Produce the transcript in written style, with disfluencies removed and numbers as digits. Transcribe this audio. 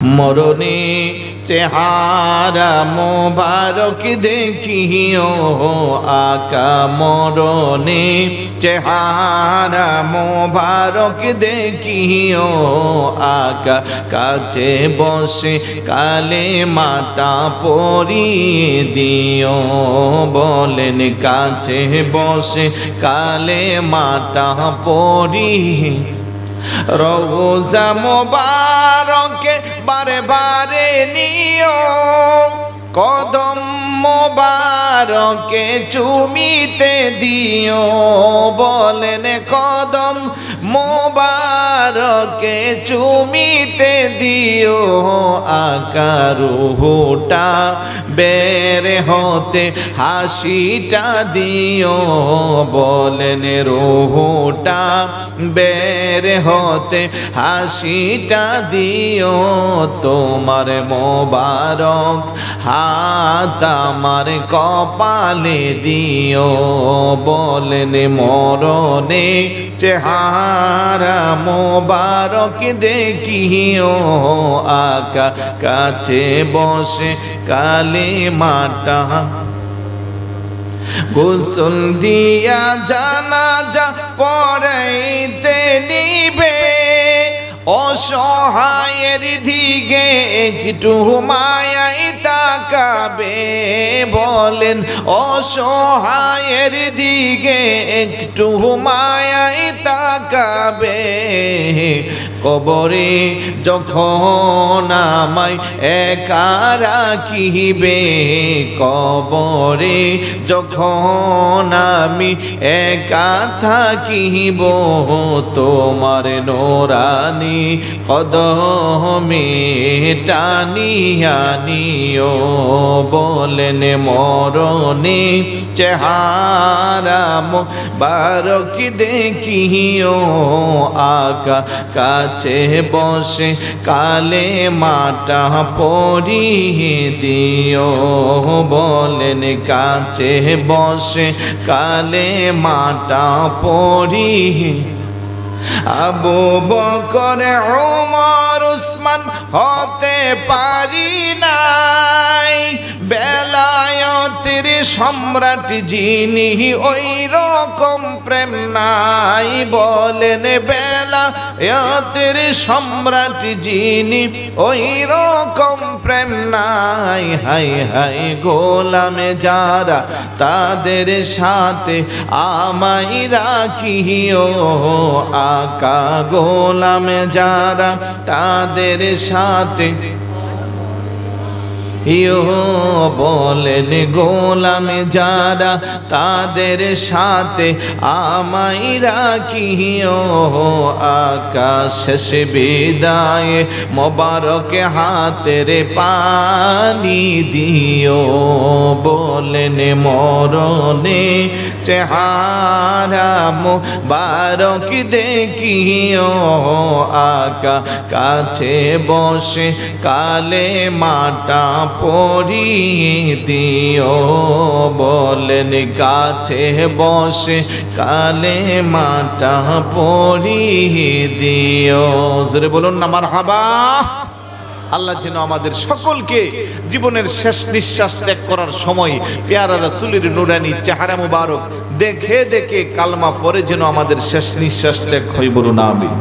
মরণে চেহারা মোবারক দেখিও আকা, মরণে চেহারা মোবারক দেখিও আকা, কাছে বসে কালেমাটা পড়িয়ে দিও। বলেন কাছে বসে কালেমাটা পড়িয়ে, রওজা মোবারকে বারে বারে নিও, কদম মোবারকে চুমিতে দিও। বলেন কদম মোবারকে চুমিতে দিও আকা, রুহুটা বের হতে হাসিটা দিও। বলেন রুহুটা বের হতে হাসিটা দিও, তোমার মোবারক হাত আমার কপালে দিও। বলেন মরণে চেহারা মোবারক দেখিও আকা, কাছে বসে কালেমাটা গোসল দিয়া জানাজা পড়াইতে নিবে, অসহায়ের দিকে একটু মায়াই তাকাবে। বলেন অসহায়ের দিকে একটু মায়াই তাকাবে, কবরে যখন আমায় একা রাখিবে। কবরে যখন আমি একা থাকিব, তোমার নোরানি কদমে টানিয়া নিও। বলেন মরণে চেহারা মোবারক দেখিও আকা, কাছে বসে কালেমাটা পড়িয়ে দিও। বলেন কাছে বসে কালেমাটা পড়িয়ে, আবু বকর ওমর উসমান হতে পারি নাই, বেলায়েতের সম্রাট যিনি ওই রকম প্রেম নাই। বলেন বেলায়েতের সম্রাট যিনি ওই রকম প্রেম নাই। হাই হাই গোলামে যারা তাদের সাথে আমায় রাখিও আকা, গোলামে যারা তাদের সাথে ইয়ো। বলেন গোলামে যারা তাদের সাথে আমায় রাখিও আকা, শেষ বিদায় মোবারক হাতের পানি দিও। বলেন মরণে চেহারা মোবারক দেখিও আকা, কাছে বসে কালেমাটা পড়িয়ে দিও। বলেন কাছে বসে কালেমাটা পড়িয়ে দিও। জোরে বলুন না মারহাবা। আল্লাহ যেন আমাদের সকলকে জীবনের শেষ নিঃশ্বাস ত্যাগ করার সময় পেয়ারা রাসূলের নুরানি চেহারা মুবারক দেখে দেখে কালমা পড়ে যেন আমাদের শেষ নিঃশ্বাস ত্যাগ হয়। বলুন আমিন।